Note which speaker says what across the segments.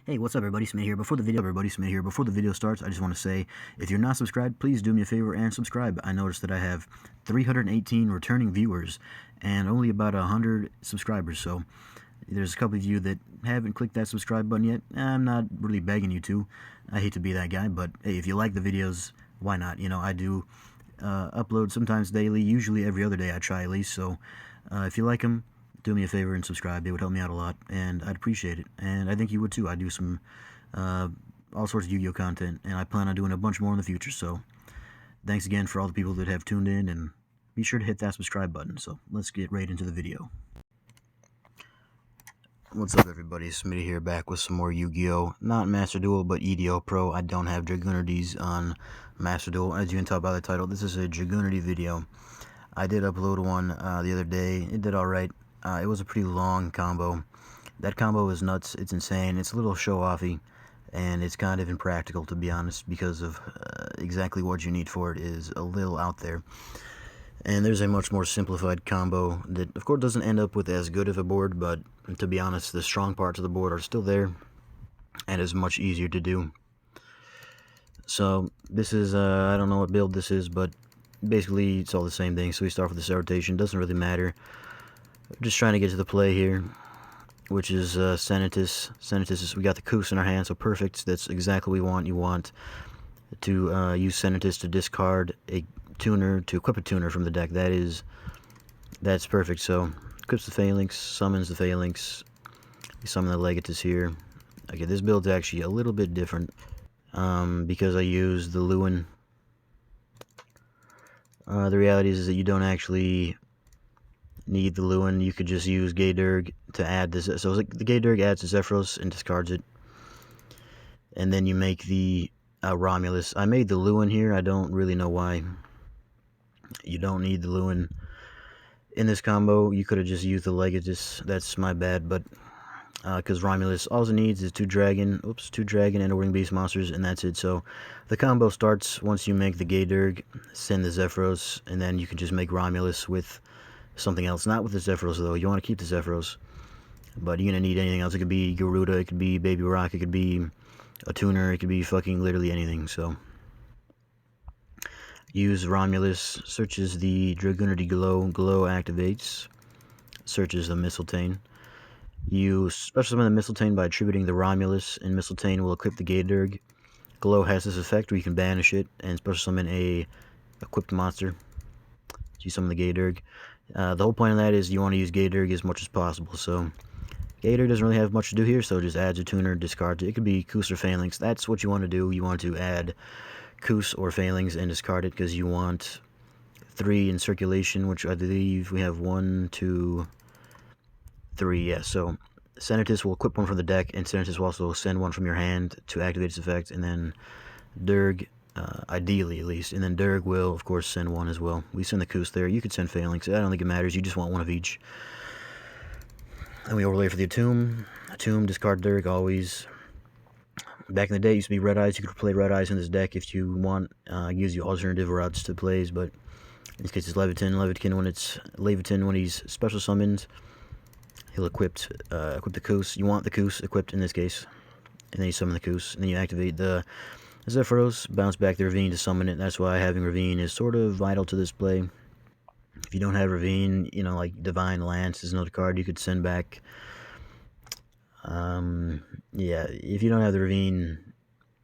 Speaker 1: Hey, what's up everybody, Smith here. Before the video starts, I just want to say, if you're not subscribed, please do me a favor and subscribe. I noticed that I have 318 returning viewers and only about 100 subscribers, so there's a couple of you that haven't clicked that subscribe button yet. I'm not really begging you to. I hate to be that guy, but hey, if you like the videos, why not? You know, I do upload sometimes daily, usually every other day I try at least, so if you like them, do me a favor and subscribe. It would help me out a lot, and I'd appreciate it. And I think you would too. I do some all sorts of Yu-Gi-Oh content, and I plan on doing a bunch more in the future. So thanks again for all the people that have tuned in, and be sure to hit that subscribe button. So let's get right into the video. What's up everybody, Smitty here, back with some more Yu-Gi-Oh! Not Master Duel, but EDO Pro. I don't have Dragunities on Master Duel. As you can tell by the title, this is a Dragunity video. I did upload one the other day. It did alright. It was a pretty long combo. That combo is nuts. It's insane. It's a little show-offy, and it's kind of impractical, to be honest, because of exactly what you need for it is a little out there. And there's a much more simplified combo that, of course, doesn't end up with as good of a board, but to be honest, the strong parts of the board are still there, and is much easier to do. So this is, I don't know what build this is, but basically it's all the same thing. So we start with this rotation. Doesn't really matter. Just trying to get to the play here, which is Senatus. We got the Koos in our hand, so perfect. That's exactly what we want. You want to use Senatus to discard a tuner, to equip a tuner from the deck. That's perfect. So equips the Phalanx, summons the Phalanx. We summon the Legatus here. Okay, this build's actually a little bit different because I use the Lewin. The reality is that you don't actually need the Lewin. You could just use Gayderg to add this. So the Gayderg adds the Zephyros and discards it, and then you make the Romulus. I made the Lewin here. I don't really know why. You don't need the Lewin in this combo. You could have just used the Legatus. That's my bad, but because Romulus all it needs is two dragon and winged beast monsters, and that's it. So the combo starts once you make the Gayderg, send the Zephyros, and then you can just make Romulus with something else. Not with the Zephyros, though. You want to keep the Zephyros, but you're going to need anything else. It could be Garuda, it could be Baby Rock, it could be a tuner, it could be fucking literally anything. So use Romulus, searches the Dragunity Glow activates, searches the Mistletoe. You special summon the Mistletoe by attributing the Romulus, and Mistletoe will equip the Gayderg. Glow has this effect where you can banish it and special summon a equipped monster. You summon the Gayderg. The whole point of that is you want to use Gayderg as much as possible. So Gayderg doesn't really have much to do here, so just adds a tuner, discards it. It could be Koos or Phalanx. That's what you want to do. You want to add Koos or Phalanx and discard it because you want 3 in circulation, which I believe we have 1, 2, 3. Yeah, so Senatus will equip one from the deck, and Senatus will also send one from your hand to activate its effect, and then Derg, ideally at least, and then Derg will of course send one as well. We send the Koos there. You could send Phalanx. I don't think it matters. You just want one of each. And we overlay for the Tomb, discard Derg always. Back in the day, it used to be Red Eyes. You could play Red Eyes in this deck if you want. Gives you alternative routes to plays, but in this case it's Levitin when he's special summoned. He'll equip the Koos. You want the Koos equipped in this case, and then you summon the Koos, and then you activate the Zephyros, bounce back the Ravine to summon it. That's why having Ravine is sort of vital to this play. If you don't have Ravine, you know, like Divine Lance is another card you could send back. Yeah, if you don't have the Ravine,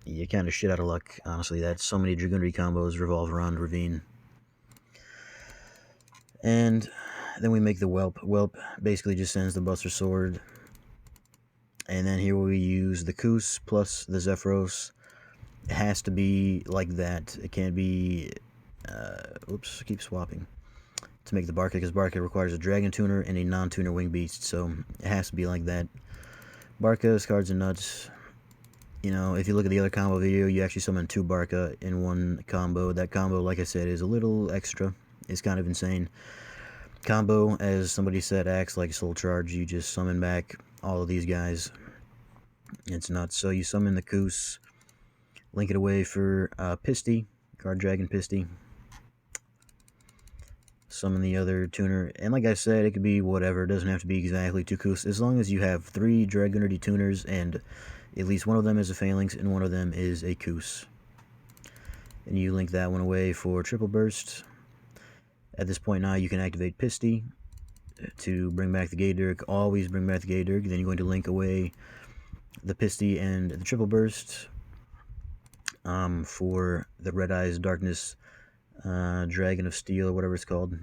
Speaker 1: you're kind of shit out of luck, honestly. That's so many Dragunity combos revolve around Ravine. And then we make the Whelp. Whelp basically just sends the Buster Sword. And then here we use the Koos plus the Zephyros. It has to be like that. It can't be... oops, keep swapping. To make the Barca, because Barca requires a Dragon Tuner and a non-tuner Winged Beast. So it has to be like that. Barca's cards and nuts. You know, if you look at the other combo video, you actually summon 2 Barca in one combo. That combo, like I said, is a little extra. It's kind of insane. Combo, as somebody said, acts like Soul Charge. You just summon back all of these guys. It's nuts. So you summon the Koos, link it away for Pisty, Guard Dragon Pisty. Summon the other tuner, and like I said, it could be whatever. It doesn't have to be exactly 2 Koos, as long as you have 3 Dragunity tuners and At least one of them is a Phalanx and one of them is a Koos. And you link that one away for triple burst. At this point now you can activate Pisty to bring back the Gaydirk. Always bring back the Gaydirk. Then you're going to link away the Pisty and the triple burst for the Red Eyes Darkness Dragon of Steel or whatever it's called.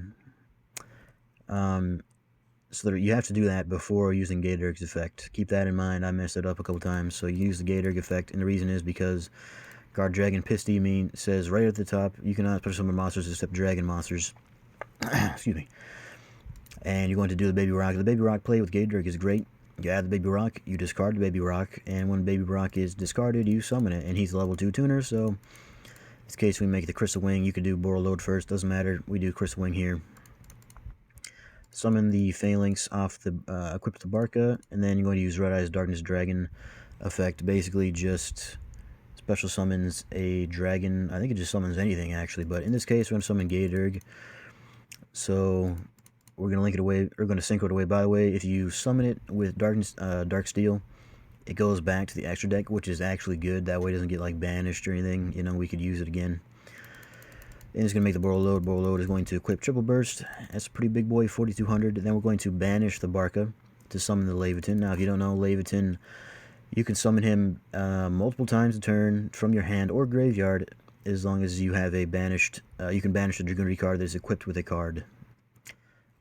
Speaker 1: So that you have to do that before using Gaydirk's effect. Keep that in mind. I messed it up a couple times. So you use the Gaydirk effect, and the reason is because Guard Dragon Pisty says right at the top, you cannot special summon monsters except dragon monsters. Excuse me. And you're going to do the Baby Rock. The Baby Rock play with Gaydirk is great. You add the Baby Rock, you discard the Baby Rock, and when Baby Rock is discarded, you summon it. And he's a level 2 tuner, so in this case we make the Crystal Wing. You could do Boral Load first, doesn't matter. We do Crystal Wing here. Summon the Phalanx off the equip the Barca, and then you're going to use Red Eyes Darkness Dragon effect. Basically just special summons a dragon. I think it just summons anything actually, but in this case we're going to summon Gaydirk. So we're going to link it away, we're going to synchro it away. By the way, if you summon it with Dark Steel, it goes back to the extra deck, which is actually good. That way it doesn't get like banished or anything. You know, we could use it again. And it's going to make the Boral Load. Boral Load is going to equip Triple Burst. That's a pretty big boy, 4200. Then we're going to banish the Barca to summon the Leviathan. Now, if you don't know, Leviathan, you can summon him multiple times a turn from your hand or graveyard, as long as you have a banished, you can banish a Dragunity card that is equipped with a card.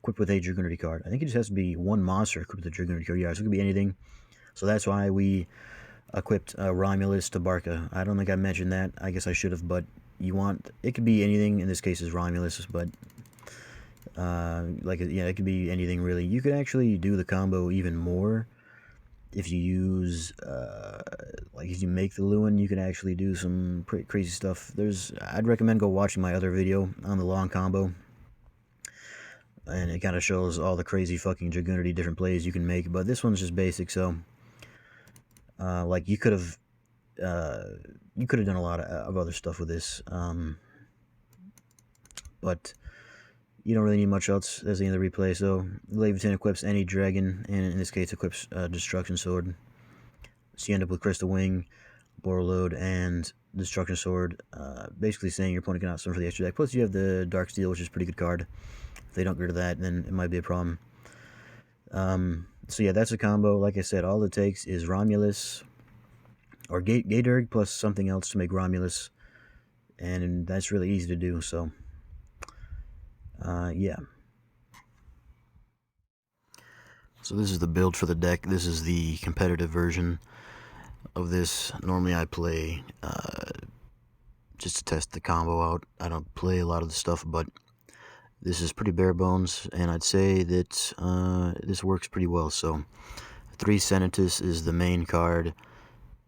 Speaker 1: Equipped with a Dragunity card. I think it just has to be one monster equipped with a Dragunity card. Yeah, so it could be anything. So that's why we equipped Romulus to Barca. I don't think I mentioned that. I guess I should have, but you want, it could be anything. In this case is Romulus, but yeah, it could be anything really. You could actually do the combo even more if you use like if you make the Lewin. You can actually do some pretty crazy stuff. I'd recommend go watching my other video on the long combo, and it kind of shows all the crazy fucking Dragunity different plays you can make. But this one's just basic, so like you could have done a lot of other stuff with this, but you don't really need much else. That's the end of the replay. So Leviathan equips any dragon, and in this case equips Destruction Sword. So you end up with Crystal Wing, Boral Load, and Destruction Sword, basically saying your opponent cannot summon for the extra deck. Plus you have the Dark Steel, which is a pretty good card. If they don't get rid of that, then it might be a problem. So yeah, that's a combo. Like I said, all it takes is Romulus or Gaydirk plus something else to make Romulus, and that's really easy to do. So yeah. So this is the build for the deck. This is the competitive version of this. Normally I play just to test the combo out. I don't play a lot of the stuff, but this is pretty bare bones, and I'd say that this works pretty well. So 3 Senatus is the main card.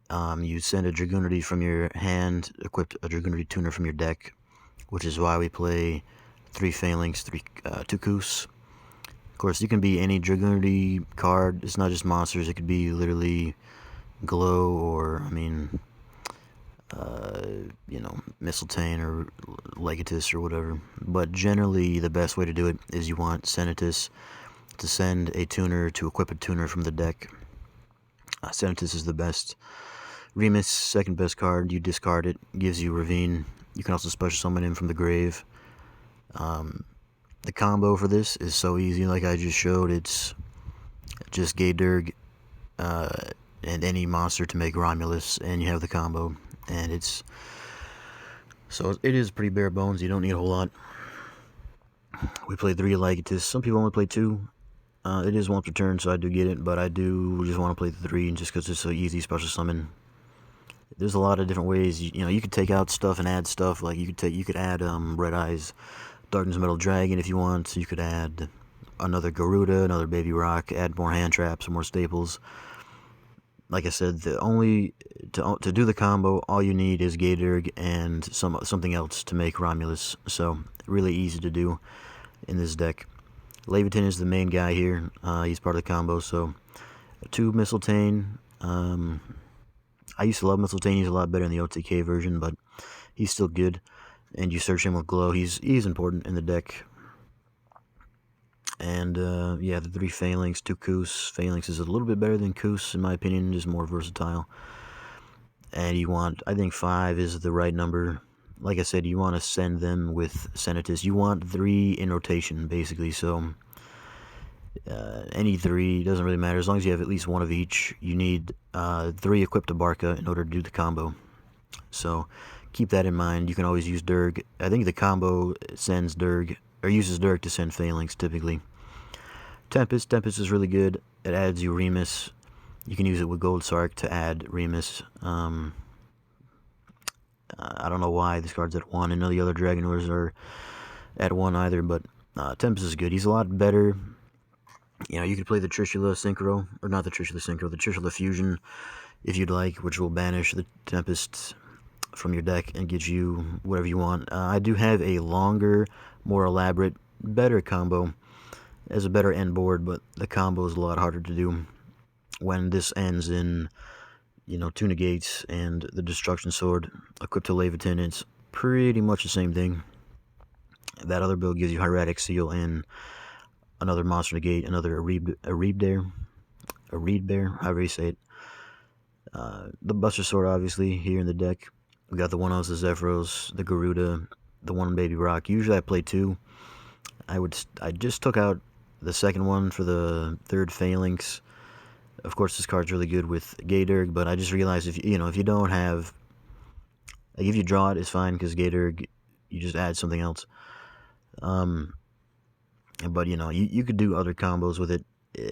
Speaker 1: You send a Dragunity from your hand, equip a Dragunity tuner from your deck, which is why we play 3 Phalanx, 2 Koos. Of course, you can be any Dragunity card. It's not just monsters. It could be literally Glow, or I mean, you know, Mistletoe or Legatus or whatever. But generally, the best way to do it is you want Senatus to send a tuner to equip a tuner from the deck. Senatus is the best. Remus, second best card. You discard it, gives you Ravine. You can also special summon him from the grave. The combo for this is so easy, like I just showed. It's just Gaydirk and any monster to make Romulus, and you have the combo. And it is pretty bare bones. You don't need a whole lot. We play 3 Legatus. Some people only play 2. It is once per turn, so I do get it, but I do just want to play the 3 just because it's so easy special summon. There's a lot of different ways. You know, you could take out stuff and add stuff. Like you could add Red Eyes Darkness Metal Dragon if you want. You could add another Garuda, another Baby Rock, add more hand traps, more staples. Like I said, to do the combo, all you need is Gaydirk and something else to make Romulus. So really easy to do in this deck. Leviathan is the main guy here. He's part of the combo. So 2 Mistletoe. I used to love Mistletoe. He's a lot better in the OTK version, but he's still good. And you search him with Glow. He's important in the deck. And yeah, the 3 Phalanx, 2 Koos. Phalanx is a little bit better than Koos, in my opinion, just more versatile. And you want, I think 5 is the right number. Like I said, you want to send them with Senatus. You want 3 in rotation, basically, so any 3, doesn't really matter. As long as you have at least 1 of each, you need 3 equipped to Barca in order to do the combo. So keep that in mind. You can always use Durg. I think the combo sends Durg, or uses Durg to send Phalanx, typically. Tempest is really good. It adds you Remus. You can use it with Gold Sark to add Remus. I don't know why this card's at 1, and none of the other Dragonors are at 1 either, but Tempest is good. He's a lot better. You know, you could play the Trishula Synchro, or not the Trishula Synchro, the Trishula Fusion, if you'd like, which will banish the Tempest from your deck and get you whatever you want. I do have a longer, more elaborate, better combo as a better end board, but the combo is a lot harder to do when this ends in, you know, 2 negates and the Destruction Sword equipped to Leviathan. It's pretty much the same thing. That other build gives you Hieratic Seal and another Monster Negate, another Reed Bear, however you say it. The Buster Sword, obviously, here in the deck. We got the 1-0s, the Zephyros, the Garuda, the 1 Baby Rock. Usually I play 2. I just took out the second one for the 3rd Phalanx. Of course, this card's really good with Gaydurg, but I just realized if you don't have, like, if you draw it, it's fine, because Gaydurg, you just add something else. But, you know, you could do other combos with it.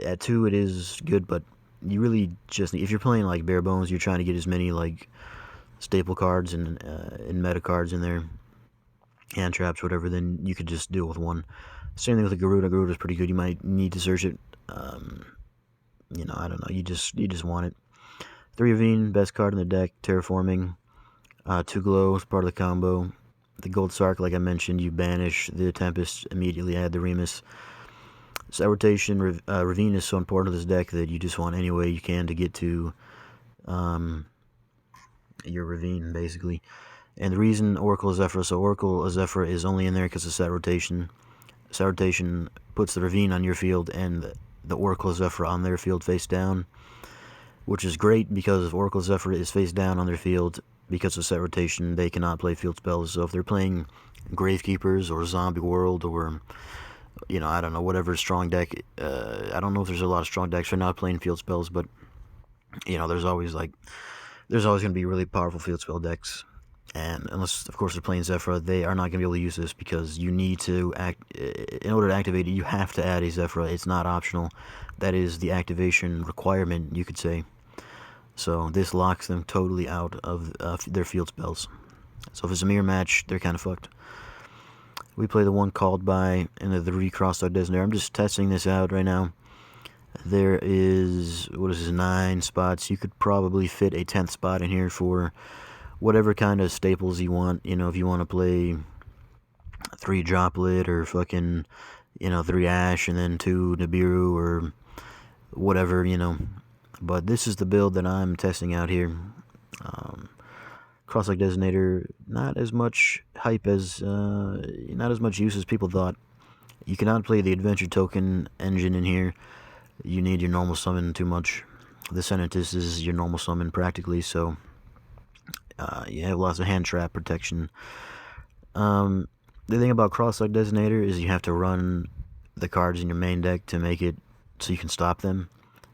Speaker 1: At 2, it is good, but you really just need, if you're playing, like, bare bones, you're trying to get as many, like, staple cards and meta cards in there, hand traps, whatever, then you could just deal with 1. Same thing with the Garuda. Garuda's pretty good. You might need to search it. You know, I don't know. You just want it. 3 Ravine, best card in the deck. Terraforming. 2 Glow is part of the combo. The Gold Sark, like I mentioned, you banish the Tempest, immediately add the Remus. Set rotation, Ravine is so important to this deck that you just want any way you can to get to your Ravine, basically. And the reason Oracle of Zephyr, so Oracle of Zephyr is only in there because of set rotation. Set rotation puts the Ravine on your field and the Oracle of Zephyr on their field face down, which is great because if Oracle of Zephyr is face down on their field, because of set rotation, they cannot play field spells. So if they're playing Gravekeepers or Zombie World or, you know, I don't know, whatever strong deck, I don't know if there's a lot of strong decks for not playing field spells, but, you know, there's always going to be really powerful field spell decks. And unless, of course, they're playing Zephyr, they are not going to be able to use this because you need to in order to activate it, you have to add a Zephyr. It's not optional. That is the activation requirement, you could say. So this locks them totally out of their field spells. So if it's a mirror match, they're kind of fucked. We play the 1 Called By and the 3 Crossed-Out Designator. I'm just testing this out right now. There is, 9 spots. You could probably fit a 10th spot in here for whatever kind of staples you want. You know, if you want to play 3 Droplet or fucking, you know, 3 Ash and then 2 Nibiru or whatever, you know. But this is the build that I'm testing out here. Cross-Like Designator, not as much hype as, not as much use as people thought. You cannot play the Adventure Token engine in here. You need your normal summon too much. The Senatus is your normal summon practically, so you have lots of hand trap protection. The thing about Cross-Like Designator is you have to run the cards in your main deck to make it so you can stop them.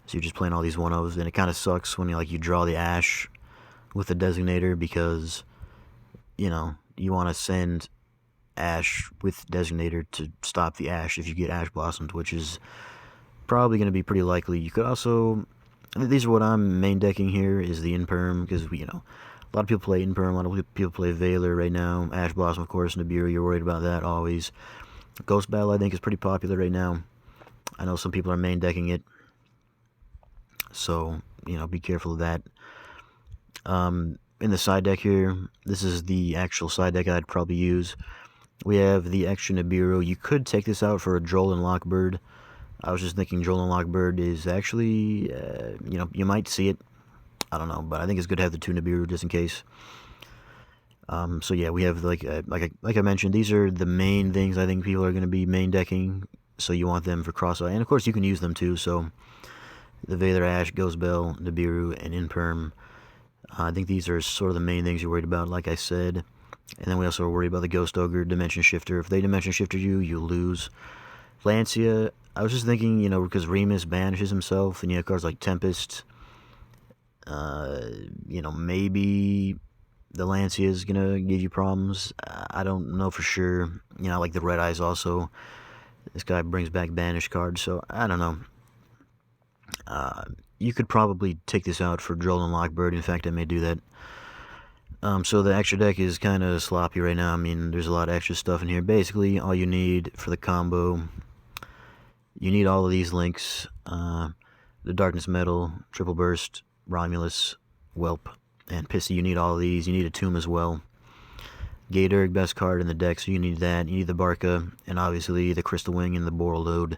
Speaker 1: So you're just playing all these 1-0s, and it kind of sucks when you draw the Ash with the Designator because, you know, you want to send Ash with Designator to stop the Ash if you get Ash Blossomed, which is probably going to be pretty likely. You could also, these are what I'm main decking here, is the Imperm, because, you know, a lot of people play Imperm, a lot of people play Veiler right now, Ash Blossom, of course, Nibiru, you're worried about that always. Ghost Battle, I think, is pretty popular right now. I know some people are main decking it. So, you know, be careful of that. In the side deck here, this is the actual side deck I'd probably use. We have the extra Nibiru. You could take this out for a Droll and Lockbird. I was just thinking Droll and Lockbird is actually, you know, you might see it. I don't know, but I think it's good to have the 2 Nibiru just in case. So yeah, we have, like I mentioned, these are the main things I think people are going to be main decking. so you want them for cross-eye. And of course you can use them too, so the Valer Ash, Ghost Bell, Nibiru, and Imperm. I think these are sort of the main things you're worried about, like I said. And then we also are worried about the Ghost Ogre, Dimension Shifter. If they Dimension Shifter you, you lose. Lancia, I was just thinking, because Remus banishes himself, and you have cards like Tempest, maybe the Lancia is going to give you problems. I don't know for sure. Like the Red Eyes also. This guy brings back banish cards, so I don't know. You could probably take this out for Droll and Lockbird. In fact, I may do that. So the extra deck is kind of sloppy right now. I mean, there's a lot of extra stuff in here. Basically, all you need for the combo, you need all of these links. The Darkness Metal, Triple Burst, Romulus, Whelp, and Pissy. You need all of these. You need a Tomb as well. Gatorg, best card in the deck, so you need that. You need the Barca, and obviously the Crystal Wing and the Borreload.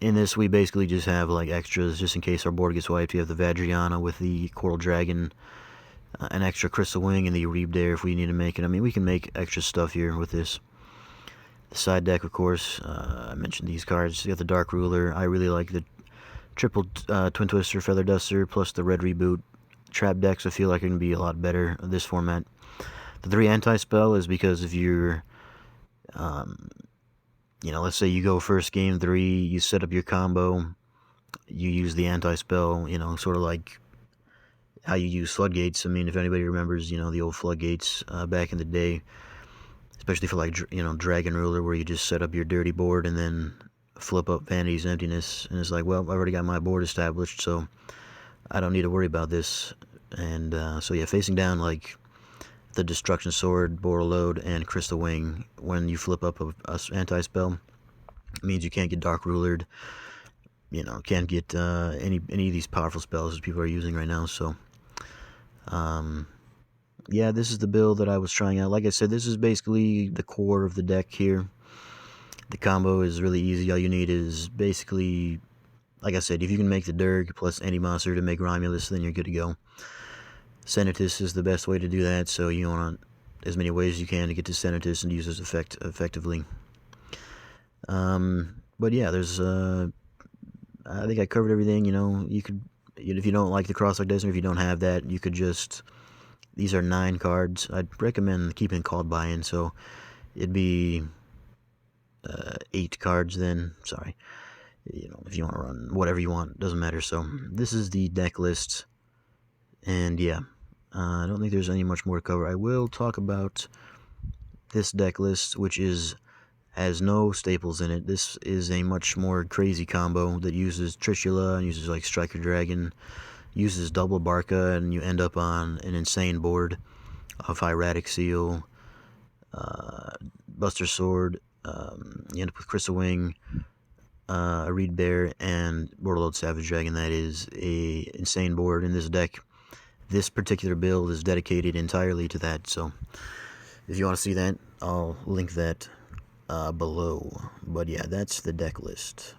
Speaker 1: In this, we basically just have like extras, just in case our board gets wiped. You have the Vadriana with the Coral Dragon, an extra Crystal Wing, and the Reeb Dare if we need to make it. I mean, we can make extra stuff here with this. The side deck, of course, I mentioned these cards. You got the Dark Ruler. I really like the triple Twin Twister, Feather Duster, plus the Red Reboot. Trap decks, I feel like, are going to be a lot better in this format. The 3 anti-spell is because if you're, let's say you go first game 3, you set up your combo, you use the anti-spell, sort of like how you use floodgates. I mean, if anybody remembers, the old floodgates back in the day, especially for like, Dragon Ruler, where you just set up your dirty board and then flip up Vanity's Emptiness, and it's like, well, I've already got my board established, so I don't need to worry about this. And so yeah, facing down like the Destruction Sword, Borreload, and Crystal Wing, when you flip up a anti-spell, it means you can't get Dark Rulered, can't get any of these powerful spells that people are using right now. So yeah, this is the build that I was trying out. Like I said, this is basically the core of the deck here. The combo is really easy. All you need is basically, like I said, if you can make the Durg plus any monster to make Romulus, then you're good to go. Senatus is the best way to do that, so you want as many ways as you can to get to Senatus and use this effect effectively. But yeah, there's I think I covered everything. You could, if you don't like the Cross-Eyed Desert, if you don't have that, you could just, these are 9 cards. I'd recommend keeping Called Buy-In, so it'd be 8 cards then. Sorry, if you want to run whatever you want, doesn't matter. So this is the deck list, and yeah. I don't think there's any much more to cover. I will talk about this deck list, which has no staples in it. This is a much more crazy combo that uses Trishula and uses like Striker Dragon, uses double Barca, and you end up on an insane board of Hieratic Seal, Buster Sword. You end up with Crystal Wing, a Reed Bear, and Borreload Savage Dragon. That is a insane board in this deck. This particular build is dedicated entirely to that, so if you want to see that, I'll link that below. But yeah, that's the deck list.